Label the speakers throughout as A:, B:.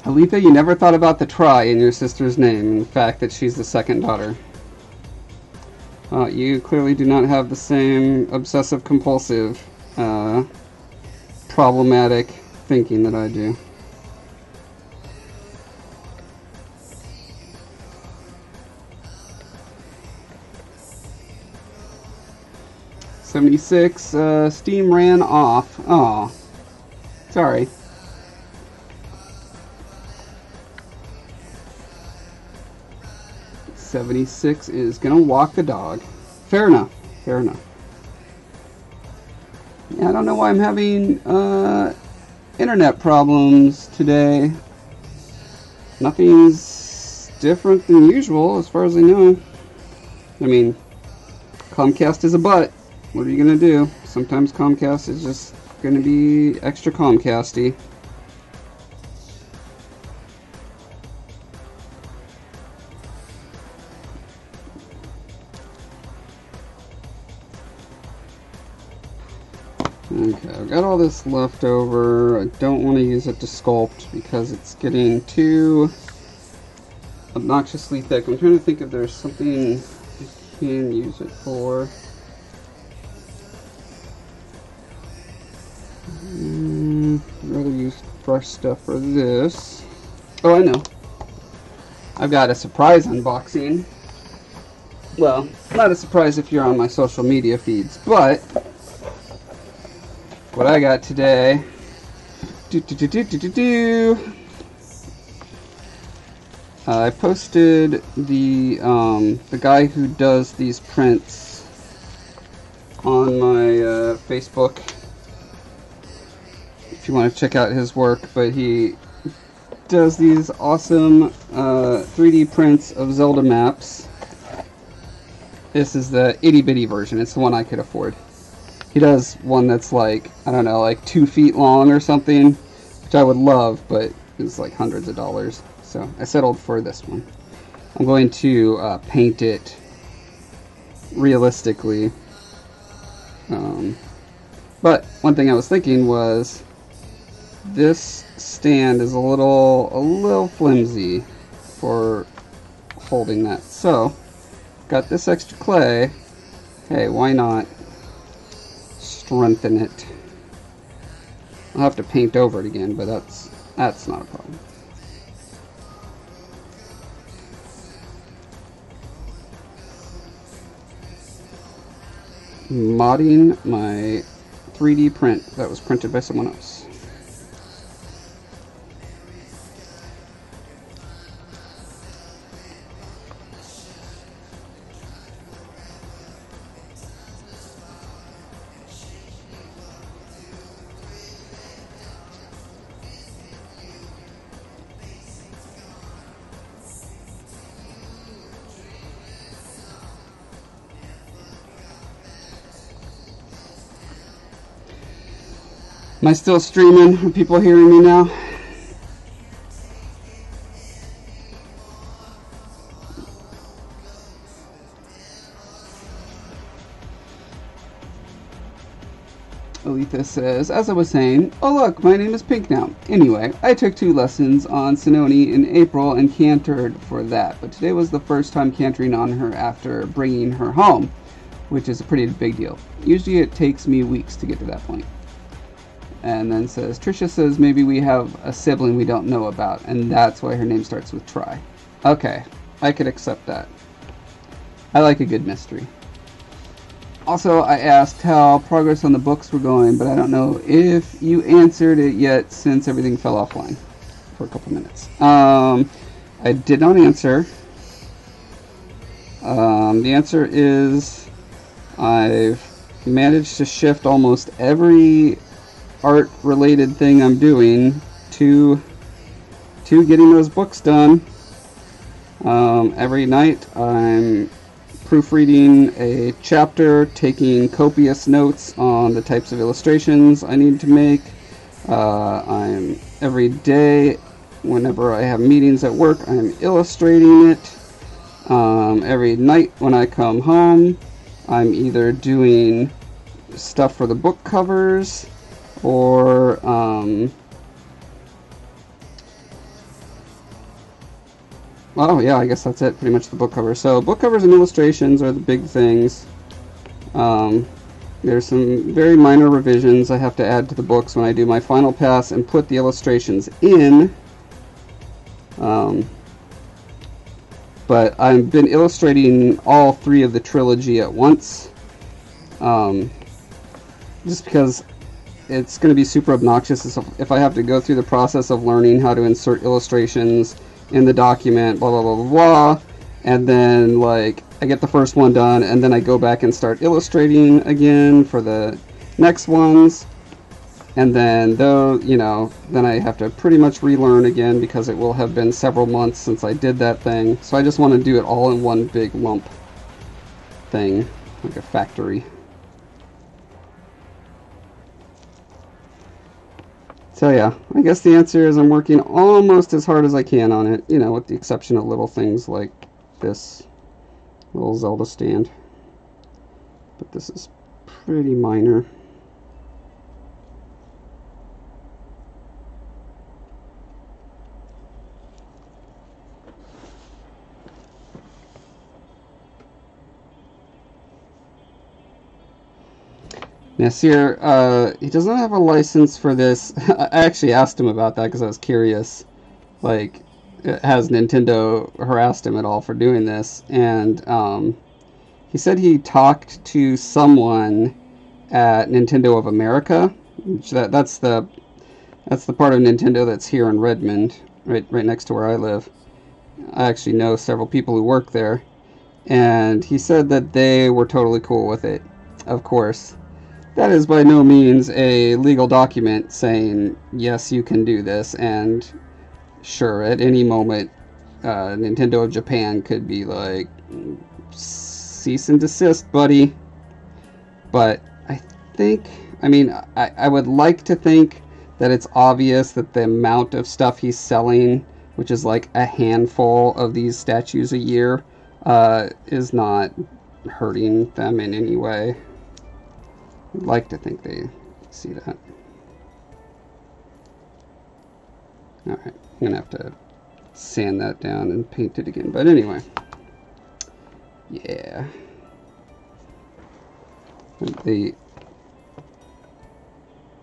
A: Alita, you never thought about the try in your sister's name, and the fact that she's the second daughter. You clearly do not have the same obsessive-compulsive, problematic thinking that I do. $76, Steam ran off. Aw. Sorry. $76 is gonna walk the dog. Fair enough. Fair enough. Yeah, I don't know why I'm having internet problems today. Nothing's different than usual as far as I know. I mean, Comcast is a butt. What are you gonna do? Sometimes Comcast is just gonna be extra Comcasty. Okay, I've got all this left over. I don't want to use it to sculpt because it's getting too obnoxiously thick. I'm trying to think if there's something I can use it for. I'd rather use fresh stuff for this. Oh, I know. I've got a surprise unboxing. Well, not a surprise if you're on my social media feeds, but what I got today. I posted the guy who does these prints on my Facebook. If you want to check out his work, but he does these awesome 3D prints of Zelda maps. This is the itty bitty version. It's the one I could afford. He does one that's like, I don't know, like 2 feet long or something, which I would love, but it's like hundreds of dollars. So I settled for this one. I'm going to paint it realistically. But one thing I was thinking was this stand is a little flimsy for holding that. So got this extra clay. Hey, why not strengthen it? I'll have to paint over it again, but that's not a problem. Modding my 3D print that was printed by someone else. Am I still streaming? Are people hearing me now? Aletha says, as I was saying, oh look, my name is Pink now. Anyway, I took 2 lessons on Sinoni in April and cantered for that, but today was the first time cantering on her after bringing her home, which is a pretty big deal. Usually it takes me weeks to get to that point. And then says, Trisha says maybe we have a sibling we don't know about, and that's why her name starts with Try. Okay, I could accept that. I like a good mystery. Also, I asked how progress on the books were going, but I don't know if you answered it yet since everything fell offline for a couple minutes. I did not answer. The answer is I've managed to shift almost every art-related thing I'm doing to getting those books done. Every night I'm proofreading a chapter, taking copious notes on the types of illustrations I need to make. I'm every day, whenever I have meetings at work, I'm illustrating it. Every night when I come home, I'm either doing stuff for the book covers, or Well, yeah, I guess that's it. Pretty much the book cover. So book covers and illustrations are the big things. There's some very minor revisions I have to add to the books when I do my final pass and put the illustrations in. But I've been illustrating all 3 of the trilogy at once. Just because it's going to be super obnoxious if I have to go through the process of learning how to insert illustrations in the document, blah, blah, blah, blah, blah, and then, like, I get the first one done, and then I go back and start illustrating again for the next ones, and then, then I have to pretty much relearn again because it will have been several months since I did that thing, so I just want to do it all in one big lump thing, like a factory. So yeah, I guess the answer is I'm working almost as hard as I can on it, with the exception of little things like this little Zelda stand. But this is pretty minor. Nasir, he does not have a license for this. I actually asked him about that because I was curious. Like, has Nintendo harassed him at all for doing this? And he said he talked to someone at Nintendo of America. Which that's the part of Nintendo that's here in Redmond, right next to where I live. I actually know several people who work there, and he said that they were totally cool with it. Of course, that is by no means a legal document saying, yes, you can do this, and sure, at any moment, Nintendo of Japan could be like, cease and desist, buddy. But I would like to think that it's obvious that the amount of stuff he's selling, which is like a handful of these statues a year, is not hurting them in any way. I'd like to think they see that. Alright, I'm going to have to sand that down and paint it again. But anyway. Yeah.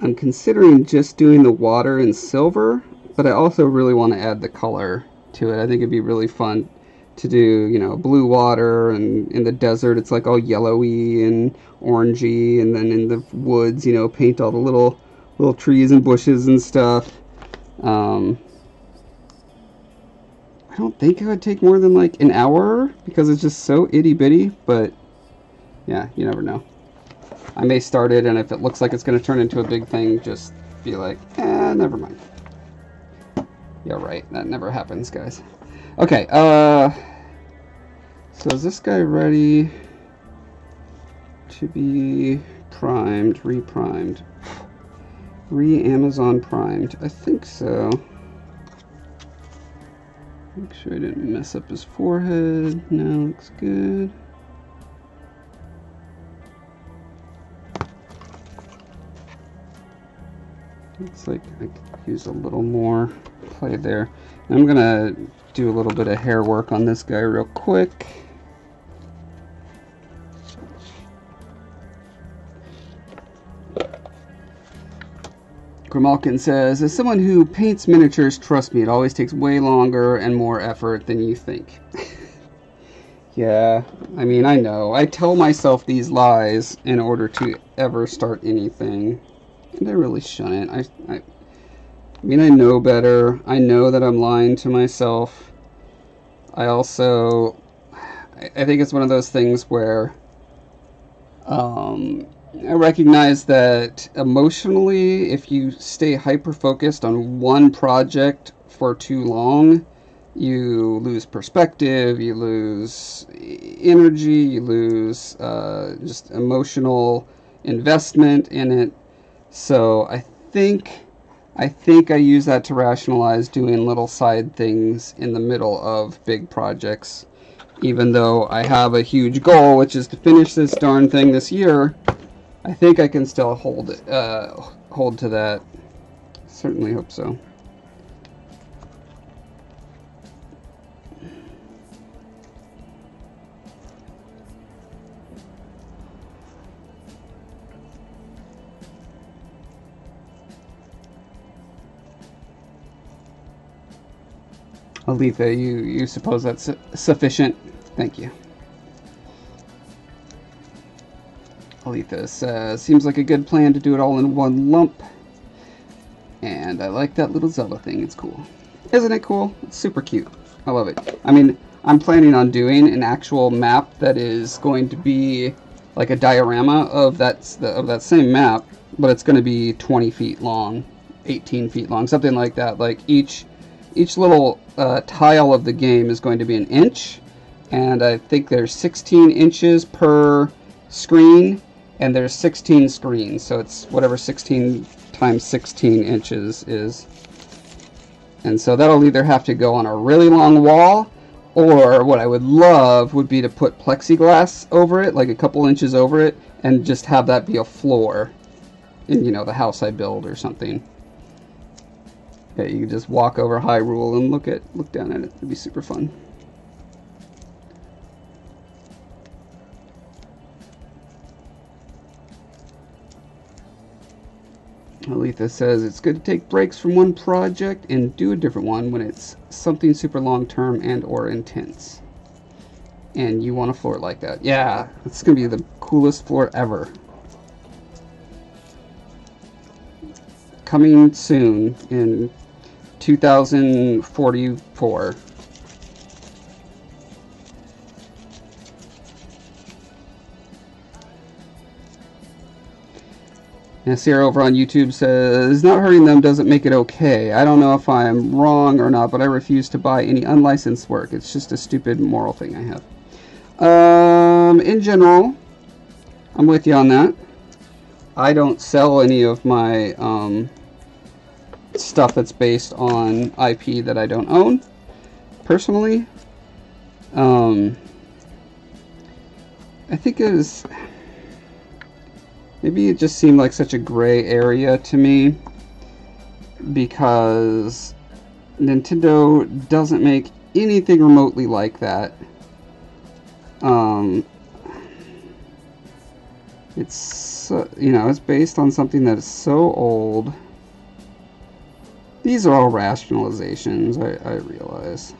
A: I'm considering just doing the water in silver, but I also really want to add the color to it. I think it'd be really fun to do, blue water, and in the desert it's like all yellowy and orangey, and then in the woods, paint all the little trees and bushes and stuff. I don't think it would take more than like an hour because it's just so itty bitty, but yeah, you never know. I may start it, and if it looks like it's going to turn into a big thing, just be like, never mind. Yeah, right, that never happens, guys. Okay, so is this guy ready to be primed, re-primed, re-Amazon primed? I think so. Make sure I didn't mess up his forehead. No, looks good. Looks like I could use a little more play there. I'm gonna do a little bit of hair work on this guy real quick. Grimalkin says, as someone who paints miniatures, trust me, it always takes way longer and more effort than you think. Yeah, I mean, I know. I tell myself these lies in order to ever start anything. And I really shouldn't. I mean, I know better. I know that I'm lying to myself. I also... I think it's one of those things where... I recognize that emotionally, if you stay hyper-focused on one project for too long, you lose perspective, you lose energy, you lose just emotional investment in it. So I think I use that to rationalize doing little side things in the middle of big projects. Even though I have a huge goal, which is to finish this darn thing this year, I think I can still hold to that. Certainly hope so. Aletha, you suppose that's sufficient? Thank you. Aletha says, seems like a good plan to do it all in one lump. And I like that little Zelda thing. It's cool. Isn't it cool? It's super cute. I love it. I mean, I'm planning on doing an actual map that is going to be like a diorama of that same map, but it's going to be 20 feet long, 18 feet long, something like that. Like each little tile of the game is going to be an inch, and I think there's 16 inches per screen, and there's 16 screens, so it's whatever 16 times 16 inches is. And so that'll either have to go on a really long wall, or what I would love would be to put plexiglass over it, like a couple inches over it, and just have that be a floor in, you know, the house I build or something. Yeah, you can just walk over Hyrule and look down at it. It'd be super fun. Aletha says it's good to take breaks from one project and do a different one when it's something super long term and or intense. And you want a floor like that. Yeah, it's going to be the coolest floor ever. Coming soon in 2044. And Sarah over on YouTube says, not hurting them doesn't make it okay. I don't know if I'm wrong or not, but I refuse to buy any unlicensed work. It's just a stupid moral thing I have. In general, I'm with you on that. I don't sell any of my stuff that's based on IP that I don't own, personally. I think it is... Maybe it just seemed like such a gray area to me because Nintendo doesn't make anything remotely like that. It's, you know, it's based on something that is so old. These are all rationalizations, I realize.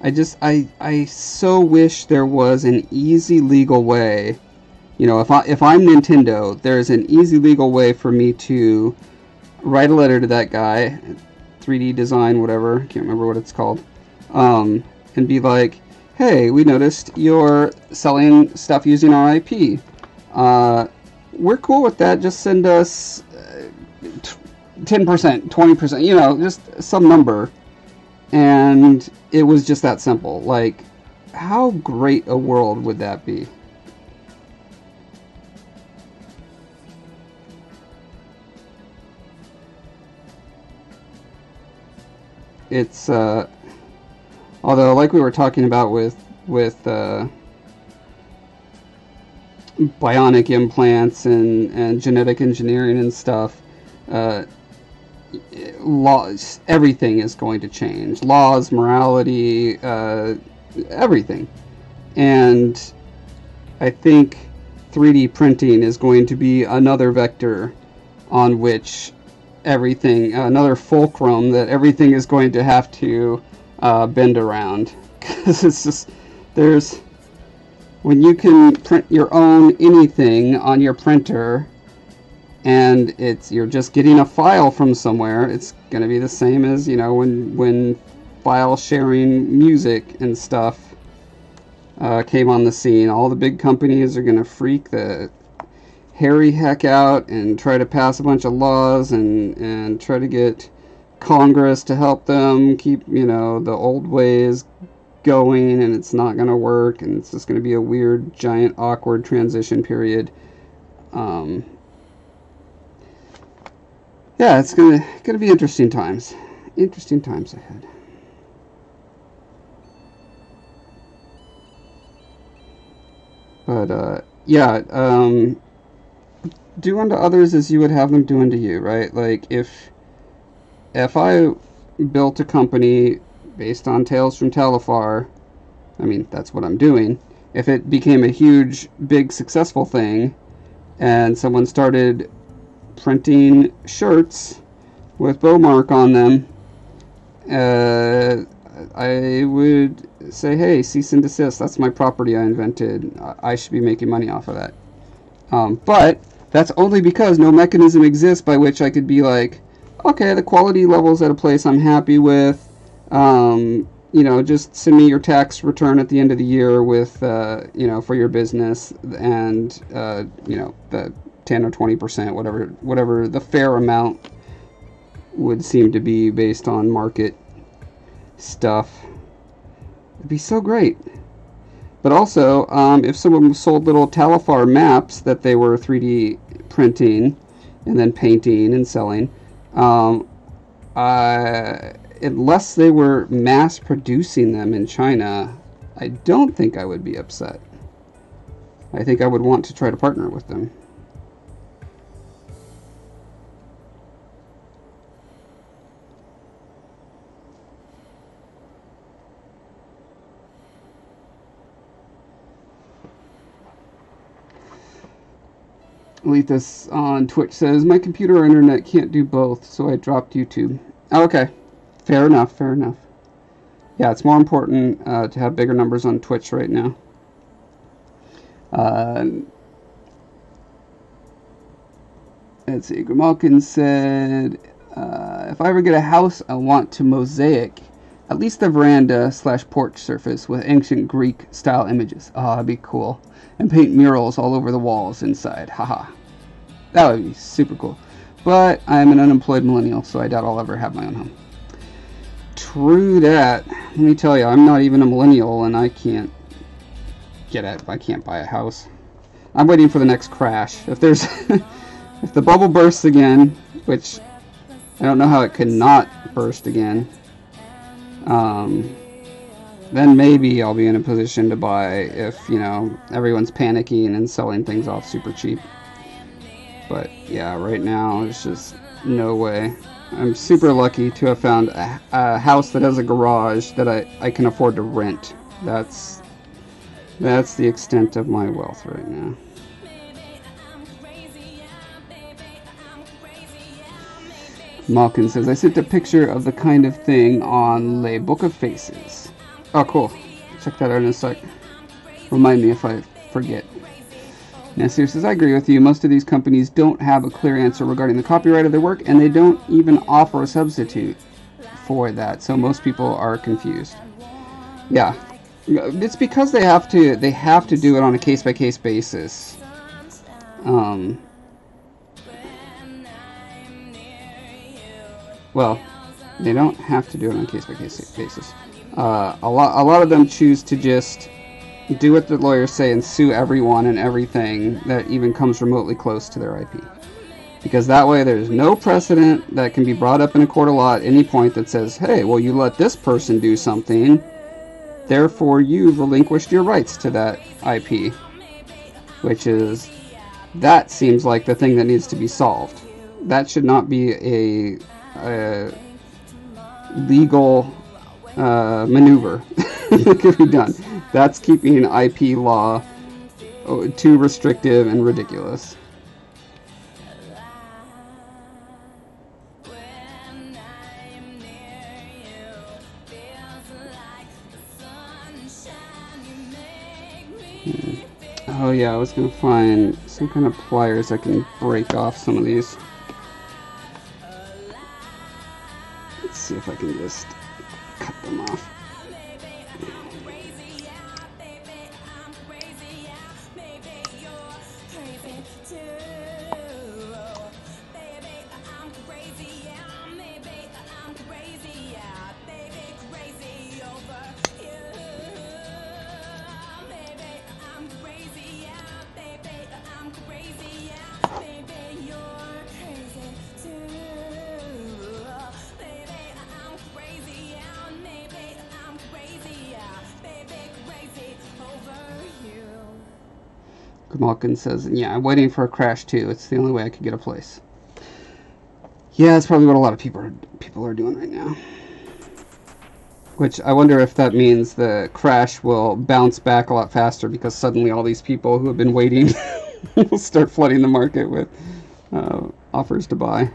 A: I so wish there was an easy legal way. You know, if I'm Nintendo, there's an easy legal way for me to write a letter to that guy, 3D design, whatever, can't remember what it's called, and be like, hey, we noticed you're selling stuff using our IP. We're cool with that. Just send us 10%, 20%, you know, just some number. And it was just that simple. Like, how great a world would that be? It's, although, like we were talking about with bionic implants and genetic engineering and stuff, laws, everything is going to change. Laws, morality, everything. And I think 3D printing is going to be another vector on which everything, another fulcrum that everything is going to have to bend around. Because it's just, when you can print your own anything on your printer, and you're just getting a file from somewhere, it's going to be the same as, you know, when file sharing music and stuff came on the scene. All the big companies are going to freak the hairy heck out and try to pass a bunch of laws and try to get Congress to help them keep, you know, the old ways going, and it's not going to work, and it's just going to be a weird, giant, awkward transition period. Yeah, it's gonna be interesting times. Interesting times ahead. But yeah, do unto others as you would have them do unto you, right? Like if I built a company based on Tales from Talifar, I mean, that's what I'm doing. If it became a huge, big, successful thing, and someone started printing shirts with Bowmark on them, I would say, hey, cease and desist. That's my property I invented. I should be making money off of that. But that's only because no mechanism exists by which I could be like, okay, the quality level's at a place I'm happy with. You know, just send me your tax return at the end of the year with, you know, for your business, and, you know, the 10 or 20%, whatever the fair amount would seem to be based on market stuff. It'd be so great. But also, if someone sold little Talifar maps that they were 3D printing and then painting and selling, unless they were mass producing them in China, I don't think I would be upset. I think I would want to try to partner with them. Alethus on Twitch says, my computer or internet can't do both, so I dropped YouTube. Oh, okay. Fair enough, fair enough. Yeah, it's more important to have bigger numbers on Twitch right now. Let's see, Grimalkin said, if I ever get a house, I want to mosaic at least the veranda / porch surface with ancient Greek style images. Oh, that'd be cool. And paint murals all over the walls inside. Haha. That would be super cool. But I'm an unemployed millennial, so I doubt I'll ever have my own home. True that. Let me tell you, I'm not even a millennial, and I can't I can't buy a house. I'm waiting for the next crash. If there's if the bubble bursts again, which I don't know how it could not burst again, then maybe I'll be in a position to buy if, you know, everyone's panicking and selling things off super cheap. But yeah, right now it's just no way. I'm super lucky to have found a house that has a garage that I can afford to rent. That's the extent of my wealth right now. Malkin says, I sent a picture of the kind of thing on Le Book of Faces. Oh, cool. Check that out in a sec. Remind me if I forget. Nasir says, I agree with you. Most of these companies don't have a clear answer regarding the copyright of their work, and they don't even offer a substitute for that, so most people are confused. Yeah. It's because they have to do it on a case-by-case basis. Well, they don't have to do it on a case-by-case basis. A lot of them choose to just do what the lawyers say and sue everyone and everything that even comes remotely close to their IP. Because that way there's no precedent that can be brought up in a court of law at any point that says, hey, well, you let this person do something, therefore you've relinquished your rights to that IP. That seems like the thing that needs to be solved. That should not be a legal maneuver that could be done. That's keeping IP law too restrictive and ridiculous. Oh yeah, I was gonna find some kind of pliers I can break off some of these. Let's see if I can just cut them off. Malkin says, yeah, I'm waiting for a crash too. It's the only way I could get a place. Yeah, that's probably what a lot of people are doing right now. Which I wonder if that means the crash will bounce back a lot faster because suddenly all these people who have been waiting will start flooding the market with offers to buy.